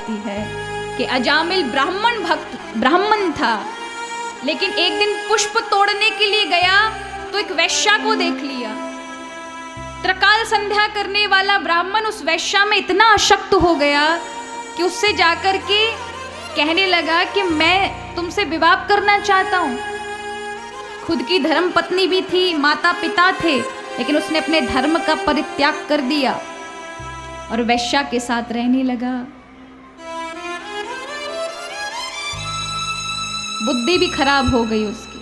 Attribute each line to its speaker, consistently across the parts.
Speaker 1: बताती है कि अजामिल ब्राह्मण था, लेकिन एक दिन पुष्प तोड़ने के लिए गया तो एक वैश्या को देख लिया। त्रकाल संध्या करने वाला ब्राह्मण उस वैश्या में इतना अशक्त हो गया कि उससे जाकर के कहने लगा कि मैं तुमसे विवाह करना चाहता हूं। खुद की धर्म पत्नी भी थी, माता पिता थे, लेकिन उसने अपने धर्म का परित्याग कर दिया और वैश्या के साथ रहने लगा। बुद्धि भी खराब हो गई उसकी,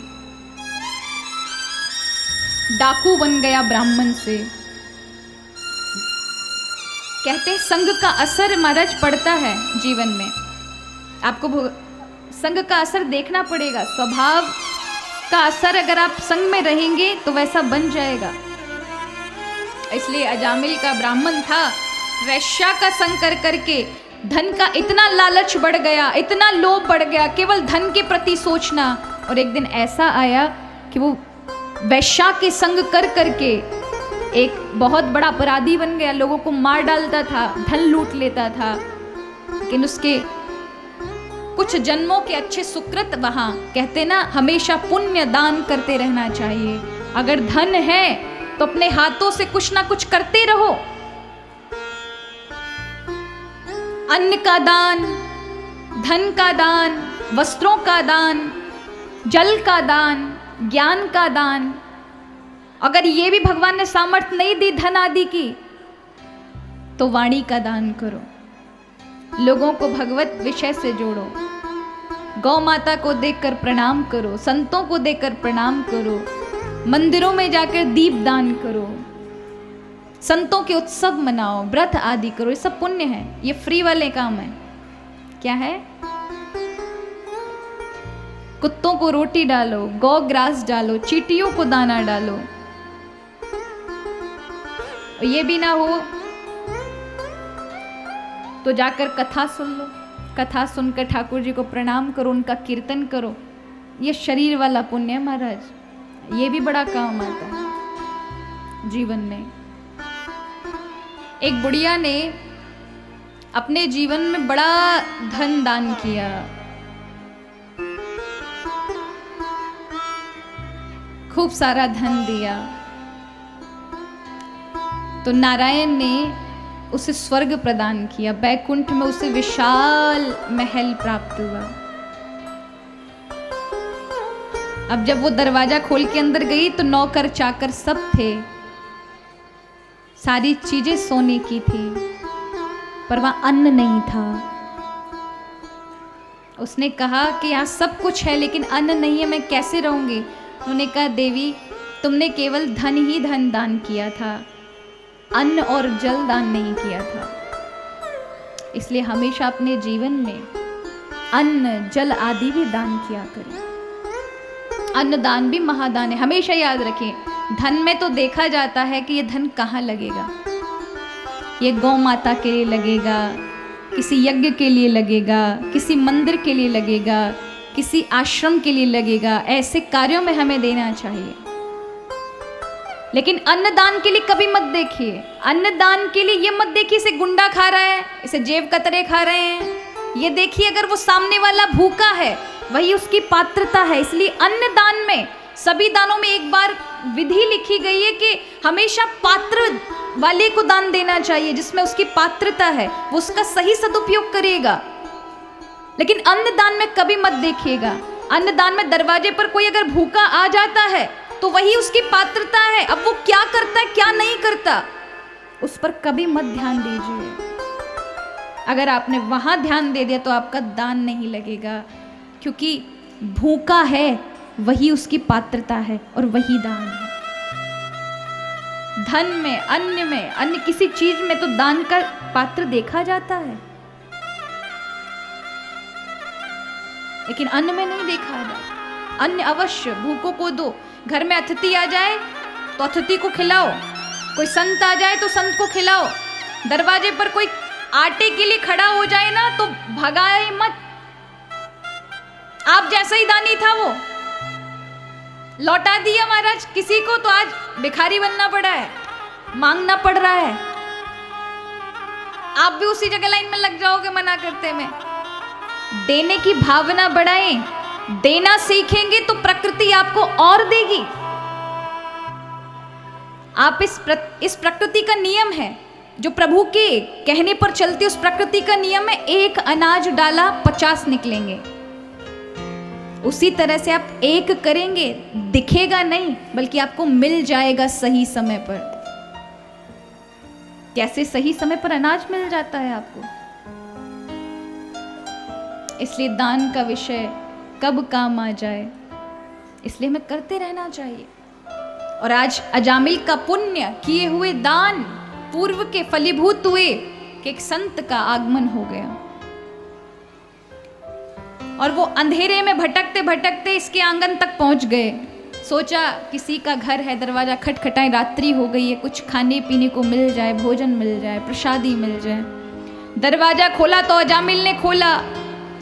Speaker 1: डाकू बन गया ब्राह्मण से। कहते हैं संग का असर महाराज पड़ता है जीवन में। आपको संग का असर देखना पड़ेगा। स्वभाव का असर अगर आप संग में रहेंगे तो वैसा बन जाएगा। इसलिए अजामिल का ब्राह्मण था, वैश्या का संग कर करके धन का इतना लालच बढ़ गया, इतना लोभ बढ़ गया, केवल धन के प्रति सोचना। और एक दिन ऐसा आया कि वो वैश्या के संग कर करके एक बहुत बड़ा अपराधी बन गया, लोगों को मार डालता था, धन लूट लेता था। लेकिन उसके कुछ जन्मों के अच्छे सुकृत, वहां कहते ना हमेशा पुण्य दान करते रहना चाहिए। अगर धन है तो अपने हाथों से कुछ ना कुछ करते रहो। अन्न का दान, धन का दान, वस्त्रों का दान, जल का दान, ज्ञान का दान। अगर ये भी भगवान ने सामर्थ्य नहीं दी धन आदि की, तो वाणी का दान करो। लोगों को भगवत विषय से जोड़ो। गौ माता को देखकर प्रणाम करो, संतों को देखकर प्रणाम करो, मंदिरों में जाकर दीप दान करो, संतों के उत्सव मनाओ, व्रत आदि करो। ये सब पुण्य है, ये फ्री वाले काम है। क्या है? कुत्तों को रोटी डालो, गौ ग्रास डालो, चींटियों को दाना डालो। ये भी ना हो तो जाकर कथा सुन लो, कथा सुनकर ठाकुर जी को प्रणाम करो, उनका कीर्तन करो। ये शरीर वाला पुण्य है महाराज, ये भी बड़ा काम आता है जीवन में। एक बुढ़िया ने अपने जीवन में बड़ा धन दान किया। खूब सारा धन दिया, तो नारायण ने उसे स्वर्ग प्रदान किया। बैकुंठ में उसे विशाल महल प्राप्त हुआ। अब जब वो दरवाजा खोल के अंदर गई तो नौकर चाकर सब थे, सारी चीजें सोने की थी, पर वहां अन्न नहीं था। उसने कहा कि यहाँ सब कुछ है लेकिन अन्न नहीं है, मैं कैसे रहूंगी? उन्होंने कहा देवी, तुमने केवल धन ही धन दान किया था, अन्न और जल दान नहीं किया था। इसलिए हमेशा अपने जीवन में अन्न जल आदि भी दान किया करें। अन्न दान भी महादान है। हमेशा याद रखें, धन में तो देखा जाता है कि ये धन कहाँ लगेगा। ये गौ माता के लिए लगेगा, किसी यज्ञ के लिए लगेगा, किसी मंदिर के लिए लगेगा, किसी आश्रम के लिए लगेगा। ऐसे कार्यों में हमें देना चाहिए। लेकिन अन्नदान के लिए कभी मत देखिए। अन्नदान के लिए ये मत देखिए इसे गुंडा खा रहा है, इसे जेब कतरे खा रहे हैं। ये देखिए अगर वो सामने वाला भूखा है, वही उसकी पात्रता है। इसलिए अन्नदान में, सभी दानों में एक बार विधि लिखी गई है कि हमेशा पात्र वाले को दान देना चाहिए, जिसमें उसकी पात्रता है, वो उसका सही सदुपयोग करेगा। लेकिन अन्नदान में कभी मत देखिएगा। अन्नदान में दरवाजे पर कोई अगर भूखा आ जाता है तो वही उसकी पात्रता है। अब वो क्या करता है क्या नहीं करता, उस पर कभी मत ध्यान दीजिए। अगर आपने वहां ध्यान दे दिया तो आपका दान नहीं लगेगा, क्योंकि भूखा है वही उसकी पात्रता है और वही दान है। धन में, अन्न में, अन्य किसी चीज में तो दान का पात्र देखा जाता है, लेकिन अन्न में नहीं देखा जाता। अन्न अवश्य भूखों को दो। घर में अतिथि आ जाए तो अतिथि को खिलाओ, कोई संत आ जाए तो संत को खिलाओ। दरवाजे पर कोई आटे के लिए खड़ा हो जाए ना तो भगाए मत। आप जैसा ही दानी था वो लौटा दिया महाराज किसी को, तो आज भिखारी बनना पड़ा है, मांगना पड़ रहा है। आप भी उसी जगह लाइन में लग जाओगे मना करते में। देने की भावना बढ़ाएं, देना सीखेंगे तो प्रकृति आपको और देगी। आप इस प्रकृति का नियम है जो प्रभु के कहने पर चलती, उस प्रकृति का नियम है, एक अनाज डाला 50 निकलेंगे। उसी तरह से आप एक करेंगे, दिखेगा नहीं बल्कि आपको मिल जाएगा सही समय पर। कैसे सही समय पर अनाज मिल जाता है आपको। इसलिए दान का विषय कब काम आ जाए, इसलिए हमें करते रहना चाहिए। और आज अजामिल का पुण्य किए हुए दान पूर्व के फलीभूत हुए कि एक संत का आगमन हो गया और वो अंधेरे में भटकते भटकते इसके आंगन तक पहुंच गए। सोचा किसी का घर है, दरवाजा खटखटाए, रात्रि हो गई है, कुछ खाने पीने को मिल जाए, भोजन मिल जाए, प्रसादी मिल जाए। दरवाजा खोला तो अजामिल ने खोला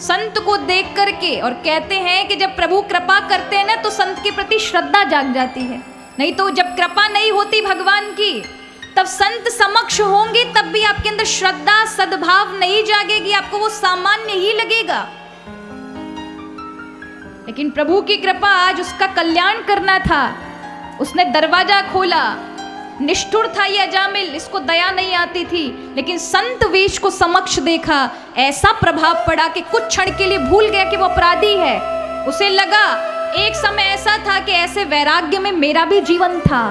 Speaker 1: संत को देख करके, और कहते हैं कि जब प्रभु कृपा करते हैं ना तो संत के प्रति श्रद्धा जाग जाती है। नहीं तो जब कृपा नहीं होती भगवान की, तब संत समक्ष होंगे तब भी आपके अंदर श्रद्धा सद्भाव नहीं जागेगी, आपको वो सामान्य ही लगेगा। लेकिन प्रभु की कृपा, आज उसका कल्याण करना था, उसने दरवाजा खोला। निष्ठुर था ये अजामिल, इसको दया नहीं आती थी, लेकिन संत वेश को समक्ष देखा, ऐसा प्रभाव पड़ा कि कुछ क्षण के लिए भूल गया कि वो अपराधी है। उसे लगा एक समय ऐसा था कि ऐसे वैराग्य में मेरा भी जीवन था,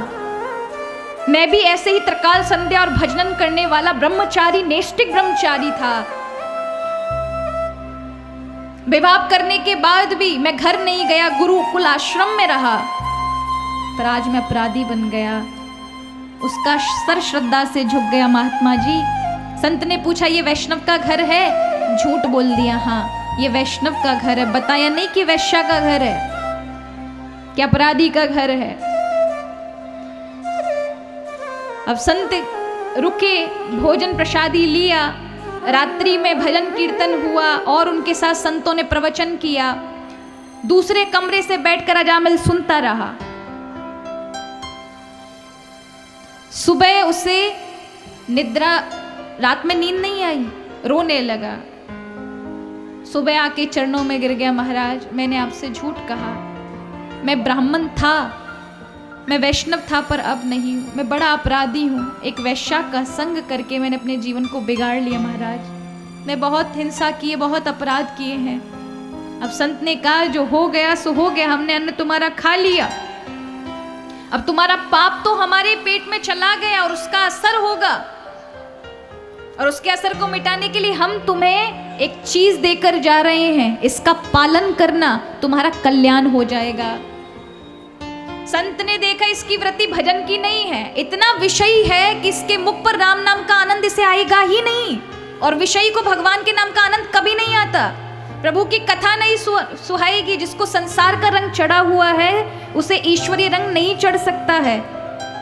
Speaker 1: मैं भी ऐसे ही त्रिकाल संध्या और भजन करने वाला ब्रह्मचारी, नैष्ठिक ब्रह्मचारी था। विवाह करने के बाद भी मैं घर नहीं गया, गुरुकुल आश्रम में रहा, पर आज मैं अपराधी बन गया। उसका सर श्रद्धा से झुक गया। महात्मा जी, संत ने पूछा ये वैष्णव का घर है? झूठ बोल दिया, हाँ ये वैष्णव का घर है। बताया नहीं कि वैश्या का घर है, कि अपराधी का घर है। अब संत रुके, भोजन प्रसादी लिया, रात्रि में भजन कीर्तन हुआ और उनके साथ संतों ने प्रवचन किया। दूसरे कमरे से बैठकर अजामिल सुनता रहा। सुबह उसे निद्रा, रात में नींद नहीं आई, रोने लगा। सुबह आके चरणों में गिर गया, महाराज मैंने आपसे झूठ कहा, मैं ब्राह्मण था, मैं वैष्णव था, पर अब नहीं हूँ, मैं बड़ा अपराधी हूँ। एक वैश्या का संग करके मैंने अपने जीवन को बिगाड़ लिया महाराज, मैं बहुत हिंसा किए, बहुत अपराध किए हैं। अब संत ने कहा जो हो गया सो हो गया, हमने अन्न तुम्हारा खा लिया, अब तुम्हारा पाप तो हमारे पेट में चला गया और उसका असर होगा, और उसके असर को मिटाने के लिए हम तुम्हें एक चीज देकर जा रहे हैं, इसका पालन करना, तुम्हारा कल्याण हो जाएगा। संत ने देखा इसकी वृत्ति भजन की नहीं है, इतना विषयी है कि इसके मुख पर राम नाम का आनंद इसे आएगा ही नहीं, और विषयी को भगवान के नाम का आनंद कभी नहीं आता। प्रभु की कथा नहीं सुहाएगी। जिसको संसार का रंग चढ़ा हुआ है उसे ईश्वरीय रंग नहीं चढ़ सकता है।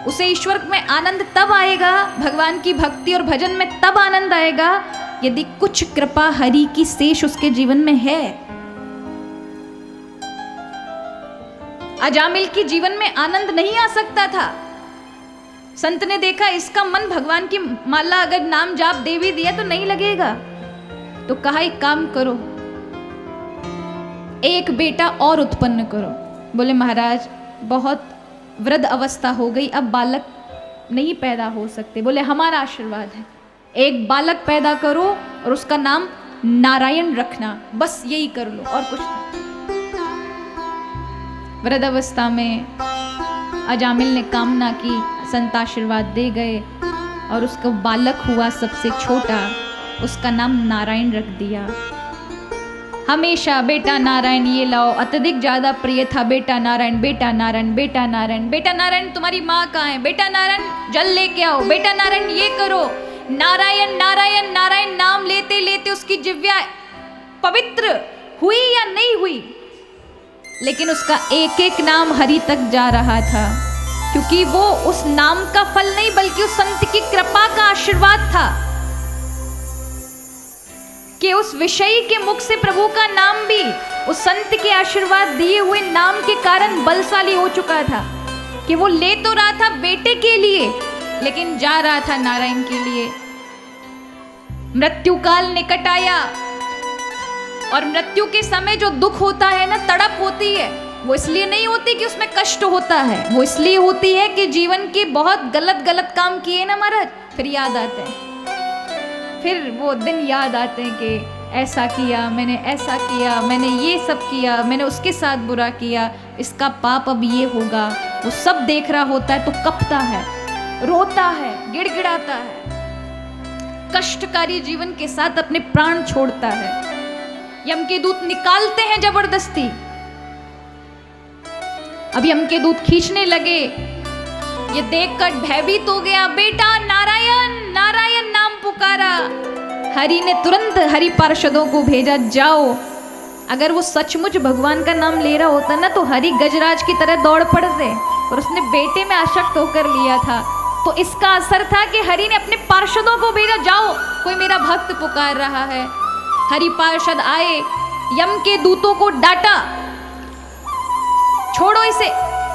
Speaker 1: उसे ईश्वर में आनंद तब आएगा, भगवान की भक्ति और भजन में तब आनंद आएगा यदि कुछ कृपा हरि की शेष उसके जीवन में है। अजामिल की जीवन में आनंद नहीं आ सकता था। संत ने देखा इसका मन भगवान की माला अगर नाम जाप दे भी दिया तो नहीं लगेगा, तो कहा एक काम करो, एक बेटा और उत्पन्न करो। बोले महाराज बहुत वृद्ध अवस्था हो गई, अब बालक नहीं पैदा हो सकते। बोले हमारा आशीर्वाद है, एक बालक पैदा करो और उसका नाम नारायण रखना, बस यही कर लो और कुछ नहीं। वृद्ध अवस्था में अजामिल ने कामना की, संत आशीर्वाद दे गए और उसका बालक हुआ सबसे छोटा, उसका नाम नारायण रख दिया। हमेशा बेटा नारायण ये लाओ, अत्यधिक ज्यादा प्रिय था बेटा नारायण, बेटा नारायण, बेटा नारायण, बेटा नारायण तुम्हारी माँ कहाँ है, बेटा नारायण जल लेके आओ, बेटा नारायण ये करो। नारायण नारायण नारायण नाम लेते लेते उसकी जिह्वा पवित्र हुई या नहीं हुई, लेकिन उसका एक एक नाम हरि तक जा रहा था, क्योंकि वो उस नाम का फल नहीं बल्कि उस संत की कृपा का आशीर्वाद था कि उस विषयी के मुख से प्रभु का नाम भी उस संत के आशीर्वाद दिए हुए नाम के कारण बलशाली हो चुका था, कि वो ले तो रहा था बेटे के लिए लेकिन जा रहा था नारायण के लिए। मृत्यु काल निकट आया, और मृत्यु के समय जो दुख होता है ना, तड़प होती है, वो इसलिए नहीं होती कि उसमें कष्ट होता है, वो इसलिए होती है कि जीवन के बहुत गलत गलत काम किए ना महाराज, फिर याद आते हैं, फिर वो दिन याद आते हैं कि ऐसा किया मैंने, ऐसा किया मैंने, ये सब किया मैंने, उसके साथ बुरा किया, इसका पाप अब ये होगा। वो सब देख रहा होता है तो कपता है, रोता है, गिड़गिड़ाता है, कष्टकारी जीवन के साथ अपने प्राण छोड़ता है। यम के दूत निकालते हैं जबरदस्ती। अब यम के दूत खींचने लगे, ये देखकर भयभीत हो गया, बेटा नारायण नारायण नाम पुकारा। हरि ने तुरंत हरि पार्षदों को भेजा, जाओ। अगर वो सचमुच भगवान का नाम ले रहा होता ना तो हरि गजराज की तरह दौड़ पड़ते, और उसने बेटे में आसक्त होकर लिया था, तो इसका असर था कि हरि ने अपने पार्षदों को भेजा, जाओ कोई मेरा भक्त पुकार रहा है। हरि पार्षद आए, यम के दूतों को डांटा, छोड़ो इसे,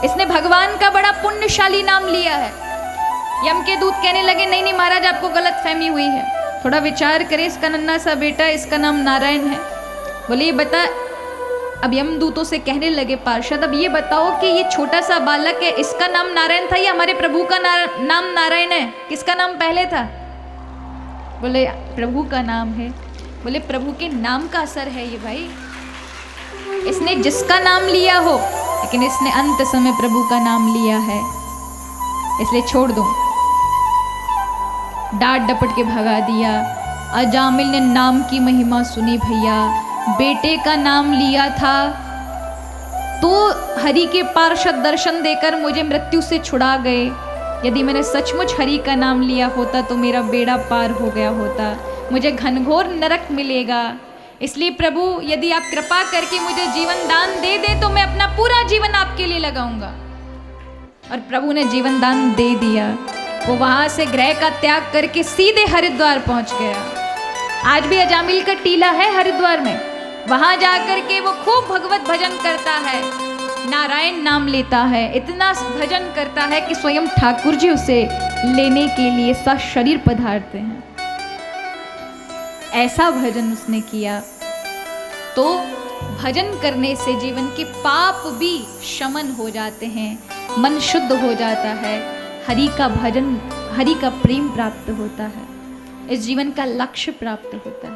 Speaker 1: इसने भगवान का बड़ा पुण्यशाली नाम लिया है। यम के दूत कहने लगे, नहीं नहीं महाराज, आपको गलत फहमी हुई है, थोड़ा विचार करें, इसका नन्हा सा बेटा, इसका नाम नारायण है। बोले ये बता। अब यम दूतों से कहने लगे पार्षद, अब ये बताओ कि ये छोटा सा बालक है, इसका नाम नारायण था या हमारे प्रभु का नाम नारायण है? किसका नाम पहले था? बोले प्रभु का नाम है। बोले प्रभु के नाम का असर है ये भाई, इसने जिसका नाम लिया हो, लेकिन इसने अंत समय प्रभु का नाम लिया है, इसलिए छोड़ दो। डांट डपट के भगा दिया। अजामिल ने नाम की महिमा सुनी भैया, बेटे का नाम लिया था तो हरि के पार्षद दर्शन देकर मुझे मृत्यु से छुड़ा गए। यदि मैंने सचमुच हरि का नाम लिया होता तो मेरा बेड़ा पार हो गया होता, मुझे घनघोर नरक मिलेगा। इसलिए प्रभु यदि आप कृपा करके मुझे जीवन दान दे दे तो मैं अपना पूरा जीवन आपके लिए लगाऊंगा। और प्रभु ने जीवन दान दे दिया। वो वहां से ग्रह का त्याग करके सीधे हरिद्वार पहुंच गया। आज भी अजामिल का टीला है हरिद्वार में, वहां जाकर के वो खूब भगवत भजन करता है, नारायण नाम लेता है, इतना भजन करता है कि स्वयं ठाकुर जी उसे लेने के लिए सशरीर पधारते हैं। ऐसा भजन उसने किया। तो भजन करने से जीवन के पाप भी शमन हो जाते हैं, मन शुद्ध हो जाता है, हरि का भजन, हरि का प्रेम प्राप्त होता है, इस जीवन का लक्ष्य प्राप्त होता है।